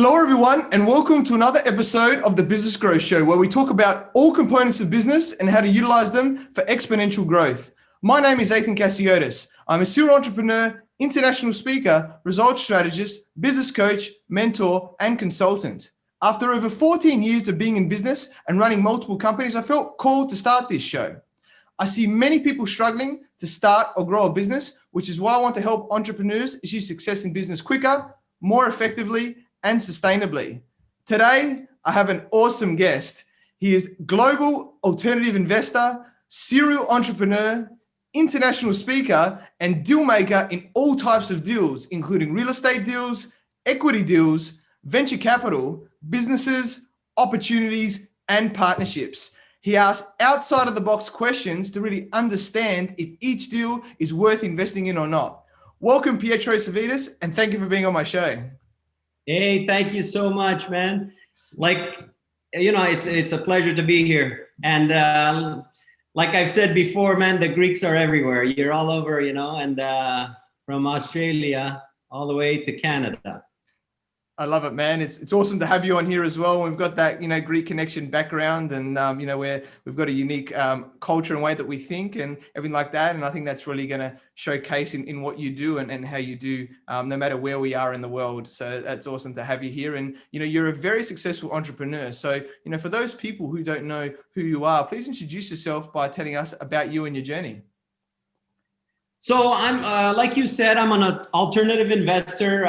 Hello, everyone, and welcome to another episode of the Business Growth Show, where we talk about all components of business and how to utilize them for exponential growth. My name is Athin Cassiotis. I'm a serial entrepreneur, international speaker, results strategist, business coach, mentor, and consultant. After over 14 years of being in business and running multiple companies, I felt called to start this show. I see many people struggling to start or grow a business, which is why I want to help entrepreneurs achieve success in business quicker, more effectively, and sustainably. Today, I have an awesome guest. He is global alternative investor, serial entrepreneur, international speaker, and deal maker in all types of deals, including real estate deals, equity deals, venture capital, businesses, opportunities, and partnerships. He asks outside of the box questions to really understand if each deal is worth investing in or not. Welcome, Pietro Savvides, and thank you for being on my show. Hey, thank you so much, man. It's a pleasure to be here. And like I've said before, man, the Greeks are everywhere. You're all over, and from Australia all the way to Canada. I love it, man. It's awesome to have you on here as well. We've got that, Greek connection background, and where we've got a unique culture and way that we think and everything like that. And I think that's really going to showcase in what you do and how you do, no matter where we are in the world. So that's awesome to have you here. And you're a very successful entrepreneur. So for those people who don't know who you are, please introduce yourself by telling us about you and your journey. So I'm, like you said, I'm an alternative investor.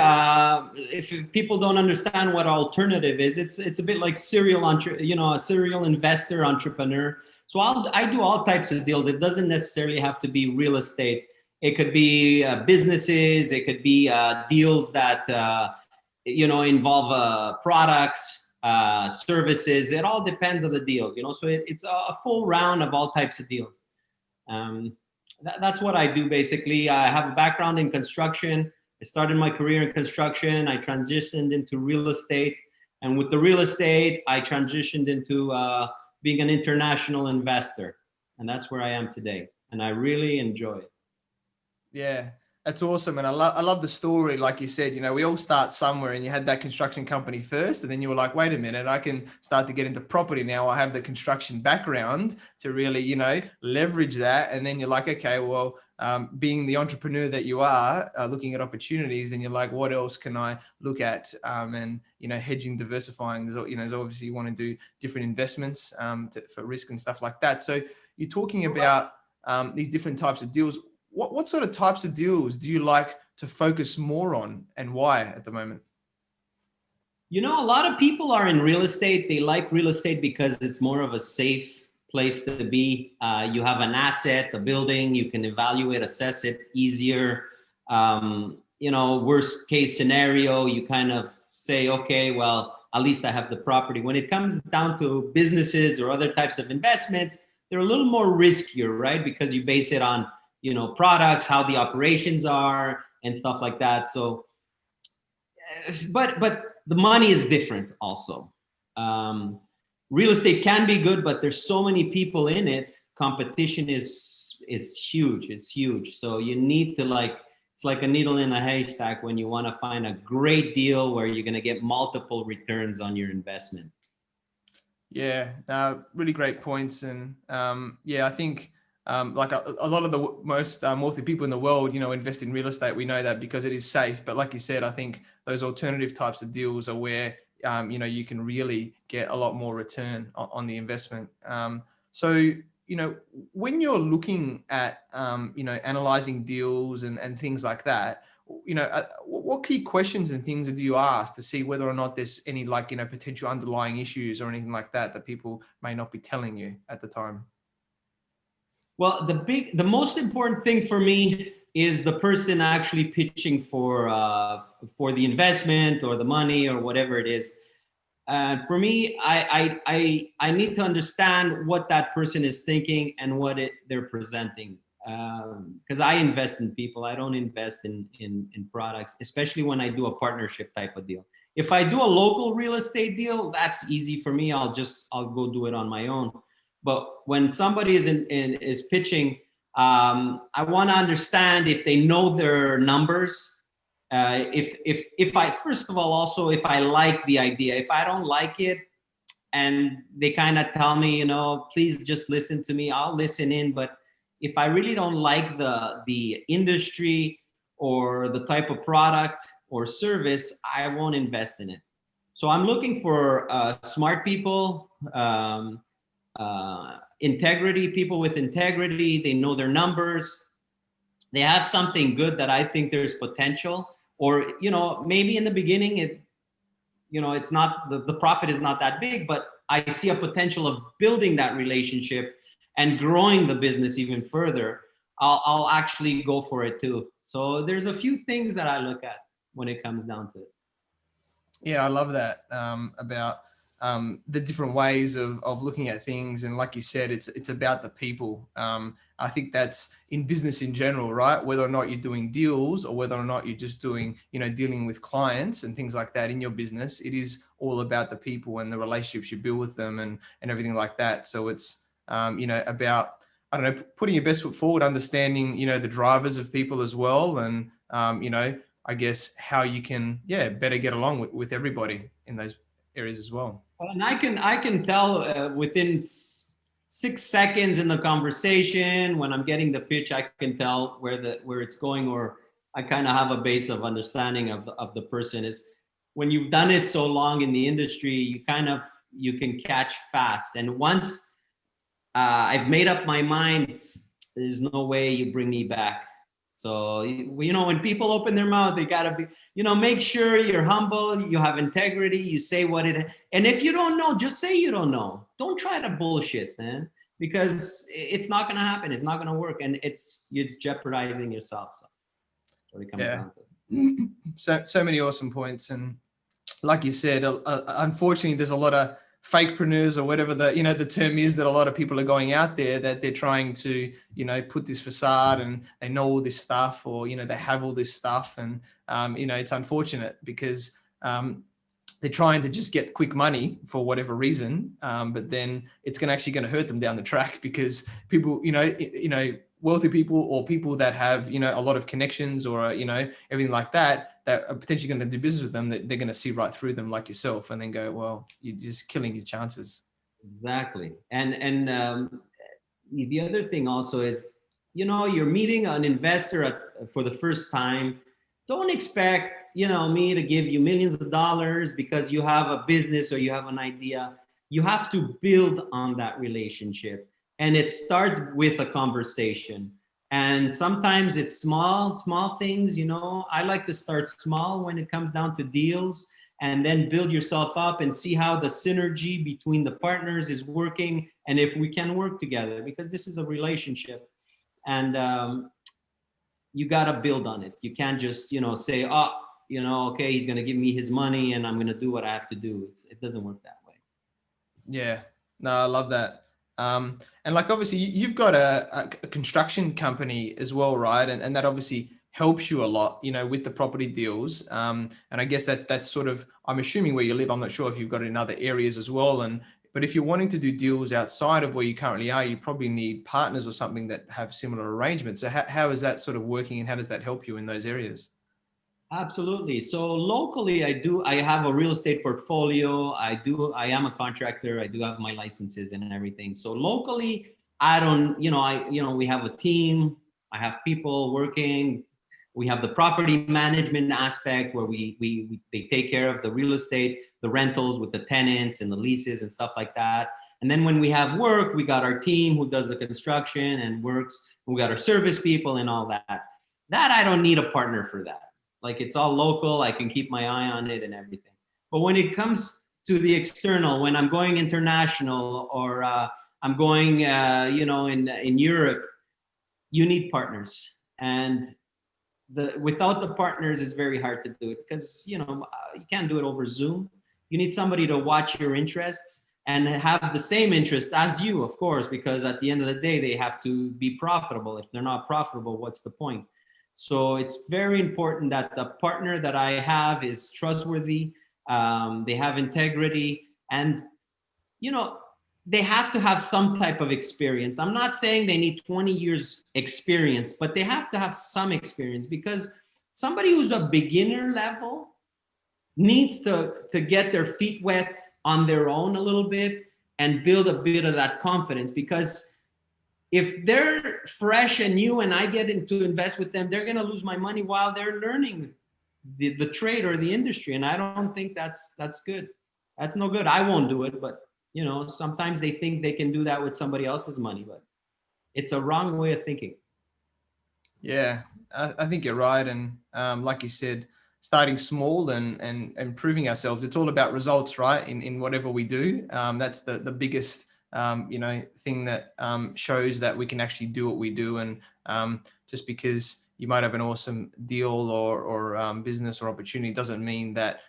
If people don't understand what alternative is, it's a bit like a serial investor, entrepreneur. So I do all types of deals. It doesn't necessarily have to be real estate. It could be businesses. It could be deals that involve products, services. It all depends on the deals. So it's a full round of all types of deals. That's what I do, basically. I have a background in construction. I started my career in construction. I transitioned into real estate. And with the real estate, I transitioned into being an international investor. And that's where I am today. And I really enjoy it. Yeah, that's awesome. And I love the story. Like you said, we all start somewhere, and you had that construction company first. And then you were like, wait a minute, I can start to get into property now. I have the construction background to really, leverage that. And then you're like, okay, well, being the entrepreneur that you are, looking at opportunities, and you're like, what else can I look at? And, hedging, diversifying, there's obviously you want to do different investments for risk and stuff like that. So you're talking about these different types of deals. What sort of types of deals do you like to focus more on, and why at the moment? A lot of people are in real estate. They like real estate because it's more of a safe place to be. You have an asset, a building, you can evaluate, assess it easier. Worst case scenario, you kind of say, okay, well, at least I have the property. When it comes down to businesses or other types of investments, they're a little more riskier, right? Because you base it on products, how the operations are and stuff like that. So, but the money is different also. Real estate can be good, but there's so many people in it. Competition is huge. It's huge. So you need to it's like a needle in a haystack when you want to find a great deal where you're going to get multiple returns on your investment. Yeah, really great points. And I think, like a lot of the most wealthy people in the world, invest in real estate. We know that because it is safe. But like you said, I think those alternative types of deals are where, you can really get a lot more return on the investment. So, when you're looking at, analyzing deals and things like that, what key questions and things do you ask to see whether or not there's any potential underlying issues or anything like that people may not be telling you at the time? Well, the most important thing for me is the person actually pitching for the investment or the money or whatever it is. For me, I need to understand what that person is thinking and what they're presenting. Because I invest in people, I don't invest in products, especially when I do a partnership type of deal. If I do a local real estate deal, that's easy for me. I'll go do it on my own. But when somebody is pitching, I want to understand if they know their numbers, If I, first of all, also, if I like the idea, if I don't like it and they kind of tell me, you know, please just listen to me, I'll listen in. But if I really don't like the industry or the type of product or service, I won't invest in it. So I'm looking for smart people, integrity, people with integrity. They know their numbers. They have something good that I think there's potential. Or, you know, maybe in the beginning, it's not, the profit is not that big, but I see a potential of building that relationship and growing the business even further. I'll actually go for it too. So there's a few things that I look at when it comes down to it. Yeah, I love that about the different ways of looking at things. And like you said, it's about the people. I think that's in business in general, right? Whether or not you're doing deals or whether or not you're just doing, dealing with clients and things like that in your business, it is all about the people and the relationships you build with them and everything like that. So it's, about, I don't know, putting your best foot forward, understanding, the drivers of people as well. And, I guess how you can, better get along with everybody in those areas as well. And I can tell within 6 seconds in the conversation, when I'm getting the pitch, I can tell where it's going, or I kind of have a base of understanding of the person. Is when you've done it so long in the industry, you can catch fast. And once I've made up my mind, there's no way you bring me back. So, when people open their mouth, they gotta be, make sure you're humble, you have integrity, you say what it is. And if you don't know, just say you don't know. Don't try to bullshit, man, because it's not gonna happen. It's not gonna work, and you're jeopardizing yourself. So that's what it comes down to. So many awesome points, and like you said, unfortunately, there's a lot of fakepreneurs or whatever the term is that a lot of people are going out there that they're trying to, put this facade and they know all this stuff, or, they have all this stuff. And, it's unfortunate because they're trying to just get quick money for whatever reason. But then it's actually going to hurt them down the track because people, wealthy people or people that have, a lot of connections or, everything like that are potentially going to do business with them, that they're going to see right through them, like yourself, and then go, well, you're just killing your chances. Exactly. And the other thing also is, you're meeting an investor for the first time. Don't expect, me to give you millions of dollars because you have a business or you have an idea. You have to build on that relationship. And it starts with a conversation. And sometimes it's small things, I like to start small when it comes down to deals, and then build yourself up and see how the synergy between the partners is working and if we can work together, because this is a relationship. And you got to build on it. You can't just, say, okay, he's going to give me his money and I'm going to do what I have to do. It doesn't work that way. Yeah, no, I love that. And like, obviously you've got a construction company as well, right? And that obviously helps you a lot, with the property deals. And I guess that's sort of, I'm assuming where you live, I'm not sure if you've got it in other areas as well. But if you're wanting to do deals outside of where you currently are, you probably need partners or something that have similar arrangements. So how is that sort of working, and how does that help you in those areas? Absolutely. So locally, I have a real estate portfolio. I am a contractor. I do have my licenses and everything. So locally, we have a team. I have people working. We have the property management aspect where they take care of the real estate, the rentals with the tenants and the leases and stuff like that. And then when we have work, we got our team who does the construction and works. We got our service people and all that. That I don't need a partner for that. Like, it's all local. I can keep my eye on it and everything. But when it comes to the external, when I'm going international or I'm going, in Europe, you need partners. And without the partners, it's very hard to do it because, you can't do it over Zoom. You need somebody to watch your interests and have the same interest as you, of course, because at the end of the day, they have to be profitable. If they're not profitable, what's the point? So it's very important that the partner that I have is trustworthy. They have integrity, and, they have to have some type of experience. I'm not saying they need 20 years experience, but they have to have some experience, because somebody who's a beginner level needs to get their feet wet on their own a little bit and build a bit of that confidence, because if they're fresh and new and I get into invest with them, they're going to lose my money while they're learning the trade or the industry. And I don't think that's good. That's no good. I won't do it, but you know, sometimes they think they can do that with somebody else's money, but it's a wrong way of thinking. Yeah, I think you're right. And like you said, starting small and improving ourselves. It's all about results, right? In whatever we do. That's the biggest, thing that shows that we can actually do what we do. And just because you might have an awesome deal or business or opportunity doesn't mean that,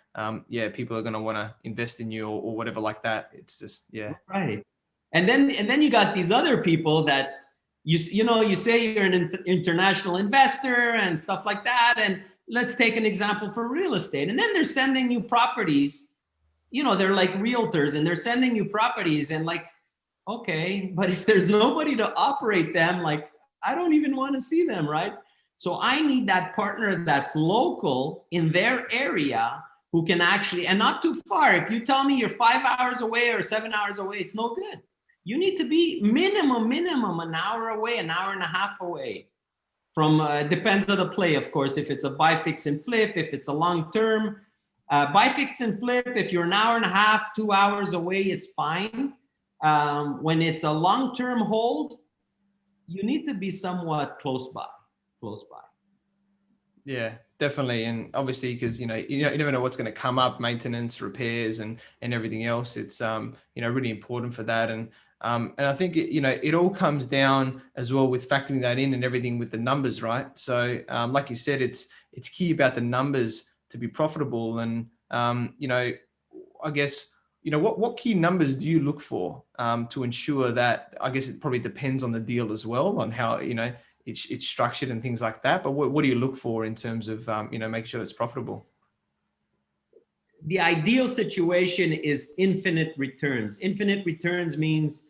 people are going to want to invest in you or whatever like that. It's just, yeah. Right. And then you got these other people that you say you're an international investor and stuff like that. And let's take an example for real estate. And then they're sending you properties, they're like realtors and they're sending you properties and like, okay, but if there's nobody to operate them, like, I don't even want to see them, right? So I need that partner that's local in their area who can actually, and not too far. If you tell me you're 5 hours away or 7 hours away, it's no good. You need to be minimum an hour away, an hour and a half away from, depends on the play, of course. If it's a buy, fix and flip, if it's a long-term, buy, fix and flip, if you're an hour and a half, 2 hours away, it's fine. When it's a long-term hold, you need to be somewhat close by. Yeah, definitely. And obviously, because, you never know what's going to come up, maintenance, repairs and everything else. It's, really important for that. And I think, it all comes down as well with factoring that in and everything with the numbers, right? So like you said, it's key about the numbers to be profitable. And, I guess, what key numbers do you look for to ensure that? I guess it probably depends on the deal as well, on how, it's structured and things like that. But what do you look for in terms of, making sure it's profitable? The ideal situation is infinite returns. Infinite returns means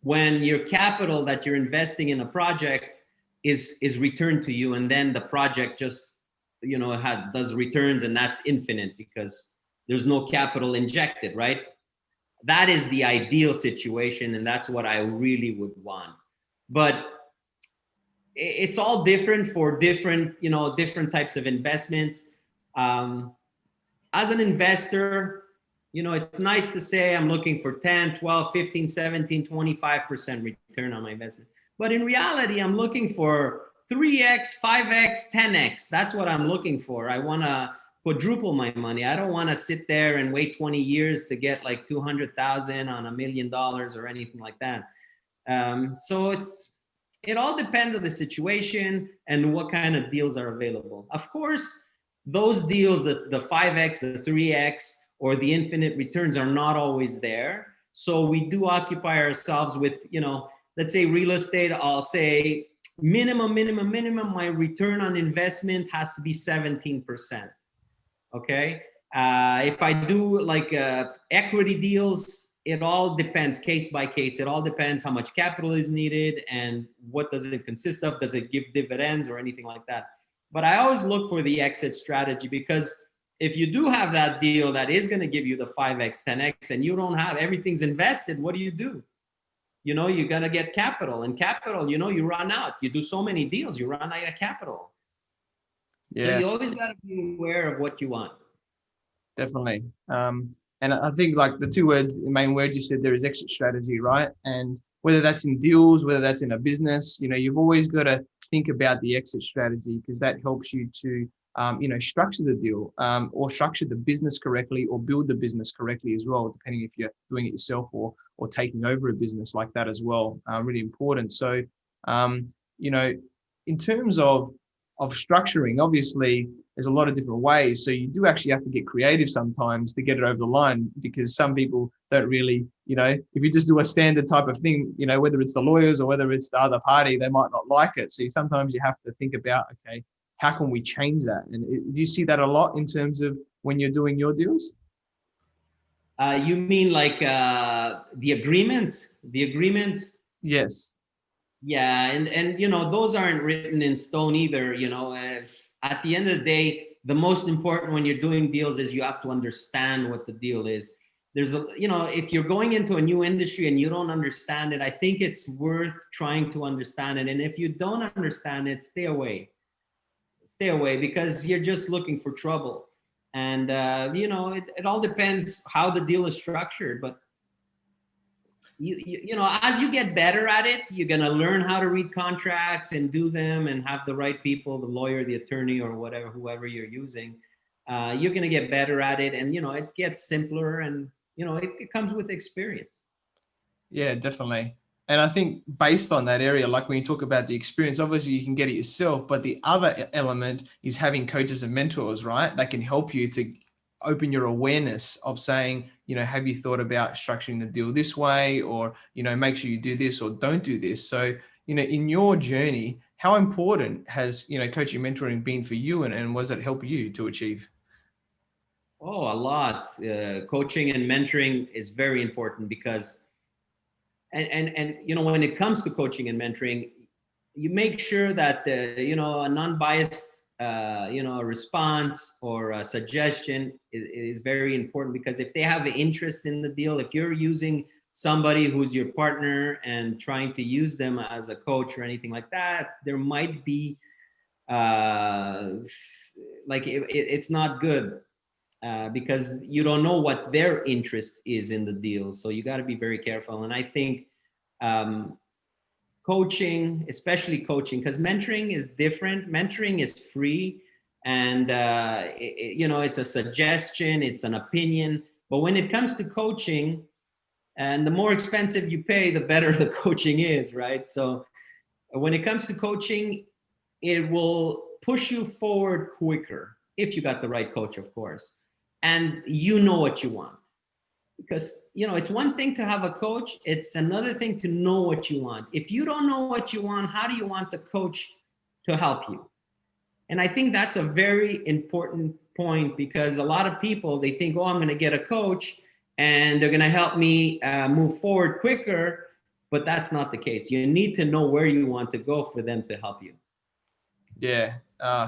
when your capital that you're investing in a project is returned to you, and then the project just, does returns, and that's infinite because there's no capital injected, right? That is the ideal situation, and that's what I really would want. But it's all different for different types of investments. As an investor, it's nice to say I'm looking for 10, 12, 15, 17, 25% return on my investment. But in reality, I'm looking for 3x, 5x, 10x. That's what I'm looking for. I want to quadruple my money. I don't want to sit there and wait 20 years to get like 200,000 on $1 million or anything like that. So it all depends on the situation and what kind of deals are available. Of course, those deals, the 5x, the 3x, or the infinite returns are not always there. So we do occupy ourselves with, let's say real estate, I'll say minimum, my return on investment has to be 17%. Okay. If I do like equity deals, it all depends case by case. It all depends how much capital is needed and what does it consist of. Does it give dividends or anything like that? But I always look for the exit strategy, because if you do have that deal that is going to give you the 5x, 10x, and you don't have, everything's invested, what do? You got to get capital, and capital, you run out. You do so many deals, you run out of capital. Yeah. So you always got to be aware of what you want. Definitely. And I think like the main words you said there is exit strategy, right? And whether that's in deals, whether that's in a business, you've always got to think about the exit strategy, because that helps you to, structure the deal or structure the business correctly, or build the business correctly as well, depending if you're doing it yourself or taking over a business like that as well. Really important. So, in terms of structuring, obviously there's a lot of different ways. So you do actually have to get creative sometimes to get it over the line, because some people don't really, if you just do a standard type of thing, whether it's the lawyers or whether it's the other party, they might not like it. So sometimes you have to think about, okay, how can we change that? And do you see that a lot in terms of when you're doing your deals? You mean like the agreements? Yes. Yeah, and those aren't written in stone either. at the end of the day, the most important when you're doing deals is you have to understand what the deal is. There's a, if you're going into a new industry and you don't understand it, I think it's worth trying to understand it. And if you don't understand it, stay away. Stay away, because you're just looking for trouble. And, it all depends how the deal is structured. But as you get better at it, you're going to learn how to read contracts and do them and have the right people, the lawyer, the attorney, or whatever, whoever you're using. You're going to get better at it, and it gets simpler, and it comes with experience. Yeah, definitely. And I think based on that area, like when you talk about the experience, obviously you can get it yourself, but the other element is having coaches and mentors, right? That can help you to open your awareness of saying, have you thought about structuring the deal this way, or, make sure you do this or don't do this. So, in your journey, how important has, coaching mentoring been for you, and what does it help you to achieve? Oh, a lot. Coaching and mentoring is very important, because and when it comes to coaching and mentoring, you make sure that a non-biased response or a suggestion is very important, because if they have an interest in the deal, if you're using somebody who's your partner and trying to use them as a coach or anything like that, there might be it's not good, because you don't know what their interest is in the deal. So you got to be very careful. And I think coaching, especially coaching, because mentoring is different. Mentoring is free, and it's a suggestion, it's an opinion. But when it comes to coaching, and the more expensive you pay, the better the coaching is, right? So when it comes to coaching, it will push you forward quicker if you got the right coach, of course, and you know what you want. Because it's one thing to have a coach, it's another thing to know what you want. If you don't know what you want, how do you want the coach to help you? And I think that's a very important point, because a lot of people, they think, I'm going to get a coach and they're going to help me move forward quicker. But that's not the case. You need to know where you want to go for them to help you. Yeah,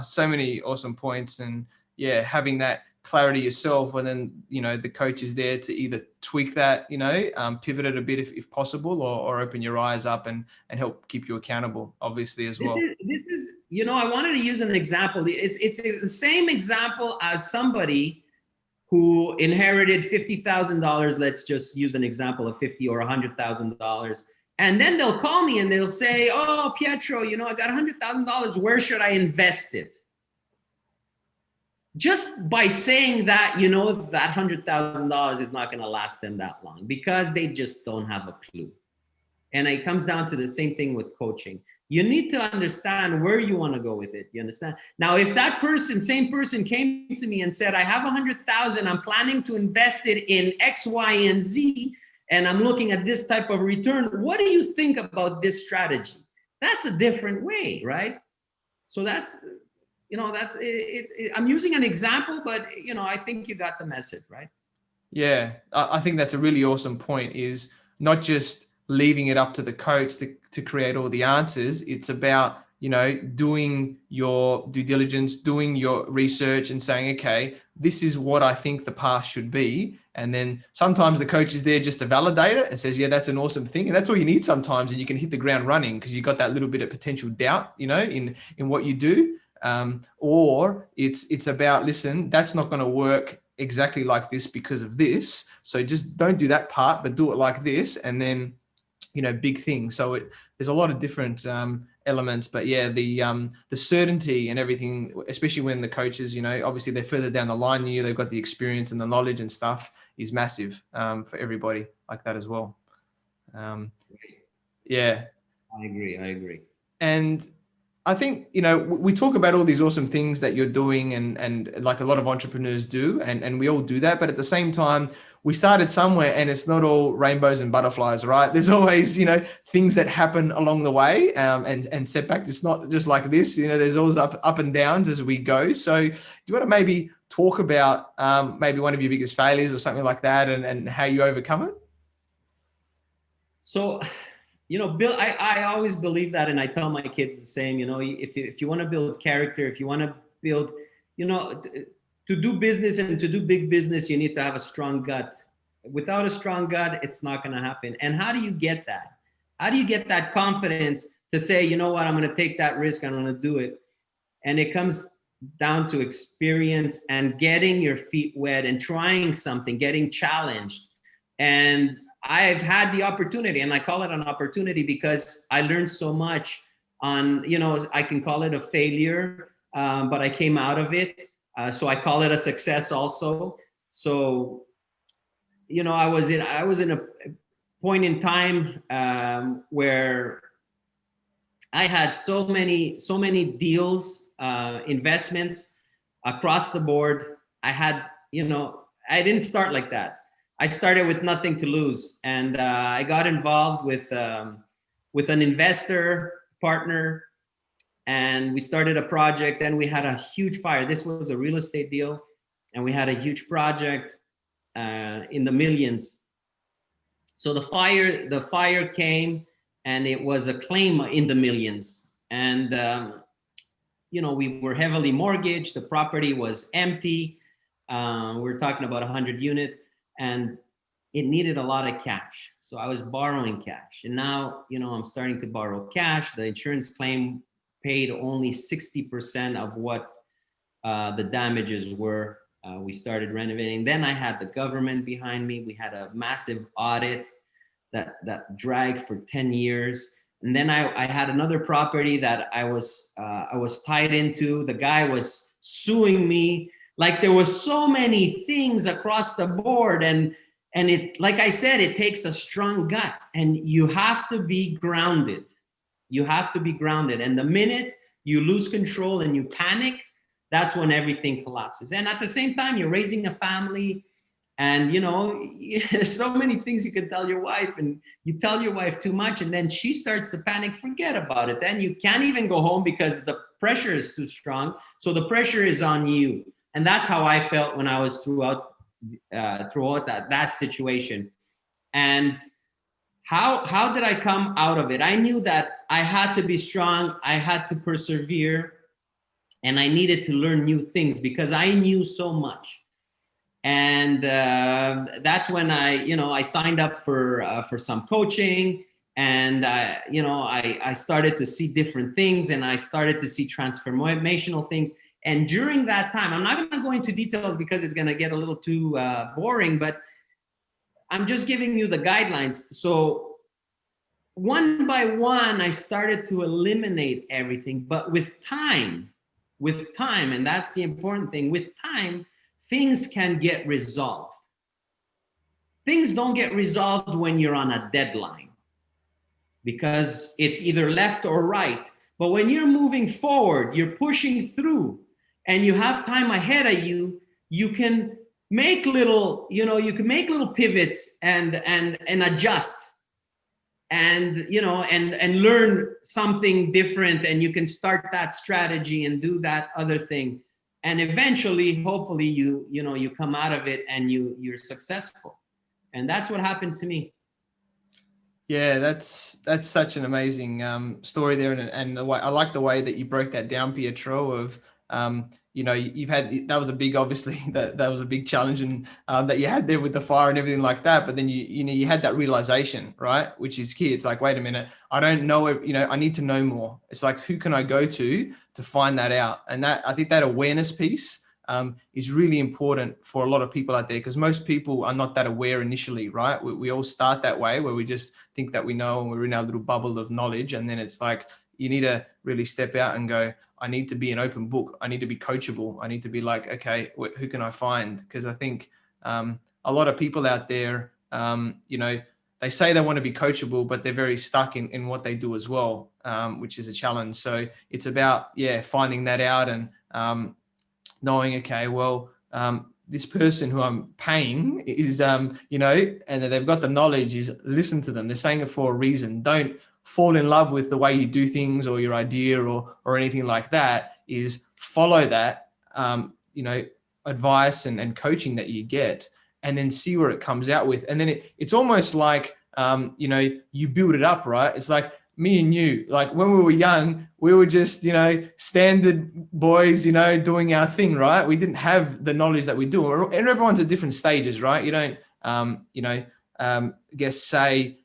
so many awesome points. And yeah, having that clarity yourself, and then the coach is there to either tweak that, pivot it a bit if possible, or open your eyes up and help keep you accountable, obviously, as well. This is I wanted to use an example. It's the same example as somebody who inherited $50,000. Let's just use an example of $50,000 or $100,000. And then they'll call me and they'll say, oh, Pietro, I got $100,000. Where should I invest it? Just by saying that, that $100,000 is not going to last them that long, because they just don't have a clue. And it comes down to the same thing with coaching. You need to understand where you want to go with it. You understand? Now, if that same person came to me and said, I have 100,000, I'm planning to invest it in X, Y, and Z, and I'm looking at this type of return, what do you think about this strategy? That's a different way, right? So that's it. I'm using an example, but I think you got the message, right? Yeah, I think that's a really awesome point, is not just leaving it up to the coach to create all the answers. It's about, doing your due diligence, doing your research, and saying, okay, this is what I think the path should be. And then sometimes the coach is there just to validate it and says, yeah, that's an awesome thing. And that's all you need sometimes. And you can hit the ground running, because you got that little bit of potential doubt, in what you do. Or it's about, listen, that's not going to work exactly like this because of this. So just don't do that part, but do it like this. And then, big things. So there's a lot of different elements, but yeah, the certainty and everything, especially when the coaches, obviously they're further down the line than you, they've got the experience and the knowledge and stuff, is massive for everybody like that as well. Yeah. I agree. And I think, we talk about all these awesome things that you're doing, and like a lot of entrepreneurs do, and we all do that. But at the same time, we started somewhere, and it's not all rainbows and butterflies, right? There's always, things that happen along the way, and setbacks. It's not just like this, there's always up and downs as we go. So do you want to maybe talk about maybe one of your biggest failures or something like that, and how you overcome it? So, Bill, I always believe that, and I tell my kids the same. If you want to build character, if you want to field, you know, to do business and to do big business, you need to have a strong gut. Without a strong gut, it's not going to happen. And how do you get that? How do you get that confidence to say, you know what, I'm going to take that risk, I'm going to do it? And it comes down to experience and getting your feet wet and trying something, getting challenged. And I've had the opportunity, and I call it an opportunity because I learned so much on, you know, I can call it a failure, but I came out of it. So I call it a success also. So, you know, I was in a point in time where I had so many deals, investments across the board. I had, you know, I didn't start like that. I started with nothing to lose, and I got involved with an investor partner, and we started a project. Then we had a huge fire. This was a real estate deal, and we had a huge project in the millions. So the fire came, and it was a claim in the millions. And you know, we were heavily mortgaged. The property was empty. We're talking about 100 units, and it needed a lot of cash. So I was borrowing cash, and now, you know, I'm starting to borrow cash. The insurance claim paid only 60% of what the damages were. We started renovating. Then I had the government behind me. We had a massive audit that dragged for 10 years. And then I had another property that I was tied into. The guy was suing me. Like, there was so many things across the board. And it, like I said, it takes a strong gut, and you have to be grounded. You have to be grounded. And the minute you lose control and you panic, that's when everything collapses. And at the same time, you're raising a family, and, you know, there's so many things you can tell your wife, and you tell your wife too much, and then she starts to panic. Forget about it. Then you can't even go home because the pressure is too strong. So the pressure is on you. And that's how I felt when I was throughout that situation. And how did I come out of it? I knew that I had to be strong. I had to persevere, and I needed to learn new things because I knew so much. And that's when I signed up for some coaching, and I started to see different things, and I started to see transformational things. And during that time, I'm not going to go into details because it's going to get a little too boring, but I'm just giving you the guidelines. So one by one, I started to eliminate everything. But with time, and that's the important thing, with time, things can get resolved. Things don't get resolved when you're on a deadline, because it's either left or right. But when you're moving forward, you're pushing through, and you have time ahead of you, you can make little pivots and adjust, and learn something different, and you can start that strategy and do that other thing. And eventually, hopefully, you come out of it and you're successful. And that's what happened to me. Yeah, that's such an amazing story there, and the way I like the way that you broke that down, Pietro. Of you've had, that was a big, obviously that was a big challenge, and that you had there with the fire and everything like that. But then you had that realization, right? Which is key. It's like, wait a minute, I don't know, I need to know more. It's like, who can I go to find that out? And that, I think that awareness piece is really important for a lot of people out there, because most people are not that aware initially, right? We all start that way, where we just think that we know, and we're in our little bubble of knowledge. And then it's like, you need to really step out and go, I need to be an open book. I need to be coachable. I need to be like, okay, who can I find? Because I think a lot of people out there, they say they want to be coachable, but they're very stuck in what they do as well, which is a challenge. So it's about, finding that out, and knowing, okay, well, this person who I'm paying is, and they've got the knowledge, is listen to them. They're saying it for a reason. Don't fall in love with the way you do things or your idea or anything like that. Is follow that, advice and coaching that you get, and then see where it comes out with. And then it's almost like, you build it up, right? It's like, me and you, like when we were young, we were just, standard boys, doing our thing, right? We didn't have the knowledge that we do. And everyone's at different stages, right? You don't, say,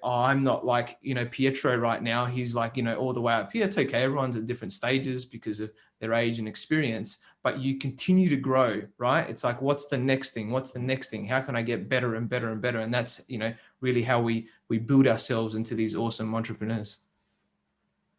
I'm not like, Pietro right now. He's like, all the way up here. It's okay. Everyone's at different stages because of their age and experience, but you continue to grow, right? It's like, what's the next thing? What's the next thing? How can I get better and better and better? And that's, really how we build ourselves into these awesome entrepreneurs.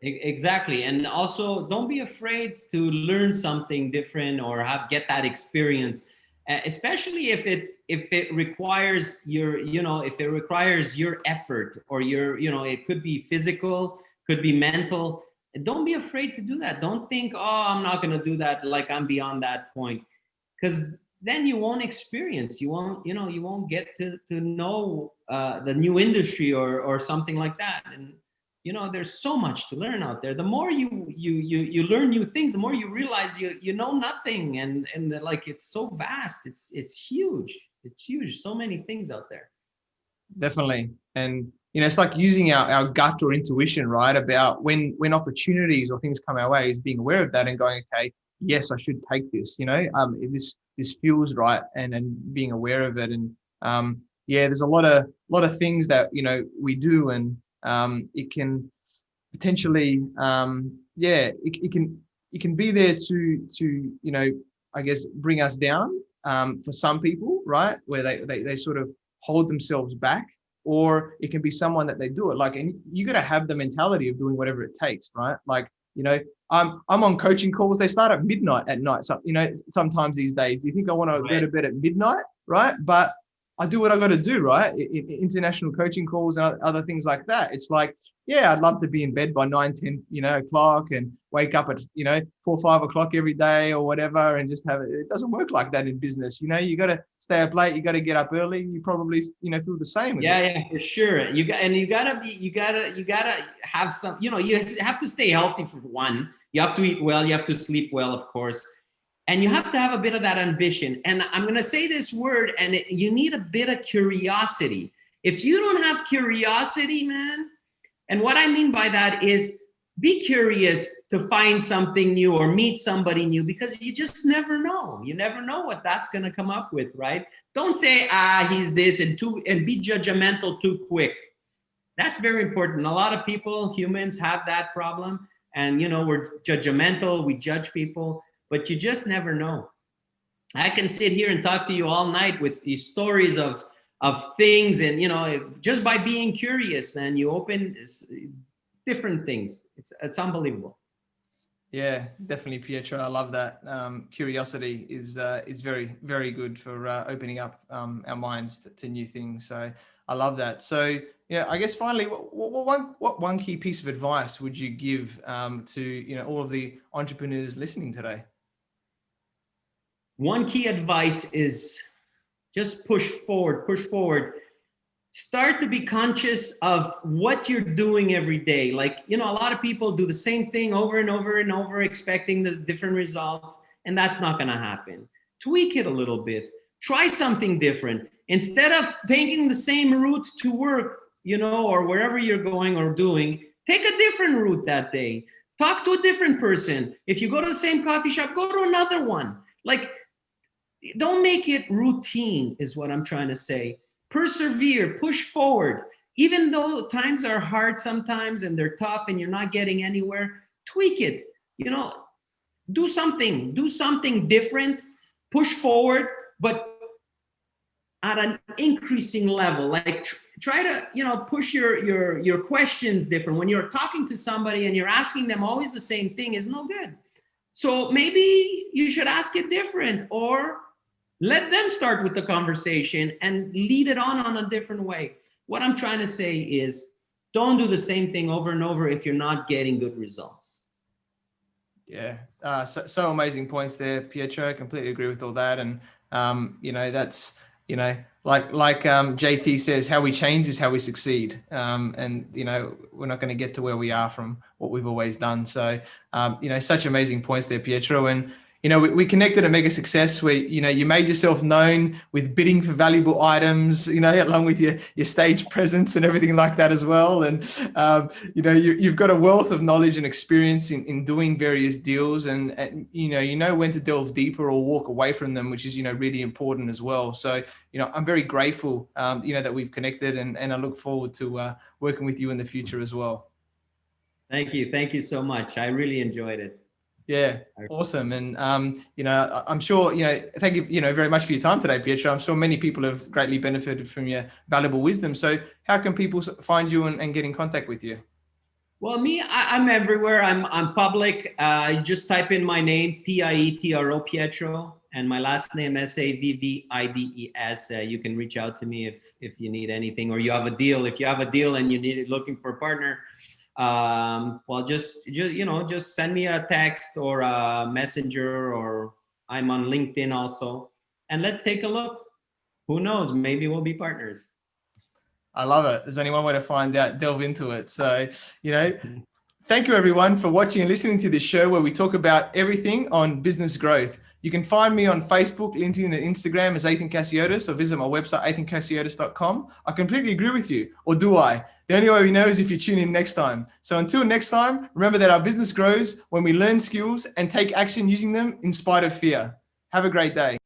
Exactly. And also don't be afraid to learn something different or get that experience, especially if it requires your effort or it could be physical, could be mental. Don't be afraid to do that. Don't think, oh, I'm not going to do that. Like I'm beyond that point, because then you won't experience, you won't get to know the new industry or something like that. And there's so much to learn out there. The more you learn new things, the more you realize you know nothing, and like it's so vast. It's huge. It's huge. So many things out there. Definitely. And it's like using our gut or intuition, right? About when opportunities or things come our way, is being aware of that and going, okay, yes, I should take this. This feels right, and being aware of it. And there's a lot of things that we do, and it can potentially it can be there to I guess bring us down for some people, right, where they sort of hold themselves back, or it can be someone that they do it like, and you got to have the mentality of doing whatever it takes, right? Like I'm on coaching calls. They start at midnight at night. So, sometimes these days, you think I want to go to bed at midnight, right? But I do what I got to do, right? International coaching calls and other things like that. It's like, yeah, I'd love to be in bed by 9, 10, o'clock, and wake up at, 4, 5 o'clock every day or whatever, and just have it. It doesn't work like that in business. You got to stay up late. You got to get up early. You probably, feel the same. Yeah, for sure. You gotta have some, you have to stay healthy for one. You have to eat well. You have to sleep well, of course. And you have to have a bit of that ambition. And I'm going to say this word, and you need a bit of curiosity. If you don't have curiosity, man, and what I mean by that is be curious to find something new or meet somebody new, because you just never know. You never know what that's going to come up with, right? Don't say, he's this, and be judgmental too quick. That's very important. A lot of people, humans, have that problem. And, we're judgmental. We judge people. But you just never know. I can sit here and talk to you all night with these stories of things, and just by being curious, man, you open different things. It's unbelievable. Yeah, definitely, Pietro. I love that. Curiosity is very, very good for opening up our minds to new things. So I love that. So I guess finally, what one key piece of advice would you give to all of the entrepreneurs listening today? One key advice is just push forward. Start to be conscious of what you're doing every day. Like, a lot of people do the same thing over and over and over, expecting the different results, and that's not going to happen. Tweak it a little bit. Try something different. Instead of taking the same route to work, or wherever you're going or doing, take a different route that day. Talk to a different person. If you go to the same coffee shop, go to another one. Like, don't make it routine, is what I'm trying to say. Persevere, push forward. Even though times are hard sometimes and they're tough and you're not getting anywhere, tweak it. Do something different, push forward, but at an increasing level. Like try to, push your questions different. When you're talking to somebody and you're asking them always the same thing, is no good. So maybe you should ask it different, or let them start with the conversation and lead it on a different way. What I'm trying to say is, don't do the same thing over and over if you're not getting good results. Yeah, so amazing points there, Pietro. I completely agree with all that. And, that's, like JT says, how we change is how we succeed. And, we're not going to get to where we are from what we've always done. So, such amazing points there, Pietro. And, we connected at Mega Success where, you made yourself known with bidding for valuable items, along with your stage presence and everything like that as well. And, you've got a wealth of knowledge and experience in doing various deals, and you know when to delve deeper or walk away from them, which is, really important as well. So, I'm very grateful, that we've connected, and I look forward to working with you in the future as well. Thank you. Thank you so much. I really enjoyed it. Yeah, awesome. And, I'm sure, thank you, very much for your time today, Pietro. I'm sure many people have greatly benefited from your valuable wisdom. So how can people find you and get in contact with you? Well, I'm everywhere. I'm public. Just type in my name, Pietro, Pietro, and my last name, Savvides. You can reach out to me if you need anything, or you have a deal. If you have a deal and you need it, looking for a partner, well, just send me a text or a messenger, or I'm on LinkedIn also, and let's take a look. Who knows? Maybe we'll be partners. I love it. There's only one way to find out, delve into it. So, thank you everyone for watching and listening to this show where we talk about everything on business growth. You can find me on Facebook, LinkedIn, and Instagram as Athin Cassiotis, or visit my website, athincassiotis.com. I completely agree with you, or do I? The only way we know is if you tune in next time. So until next time, remember that our business grows when we learn skills and take action using them in spite of fear. Have a great day.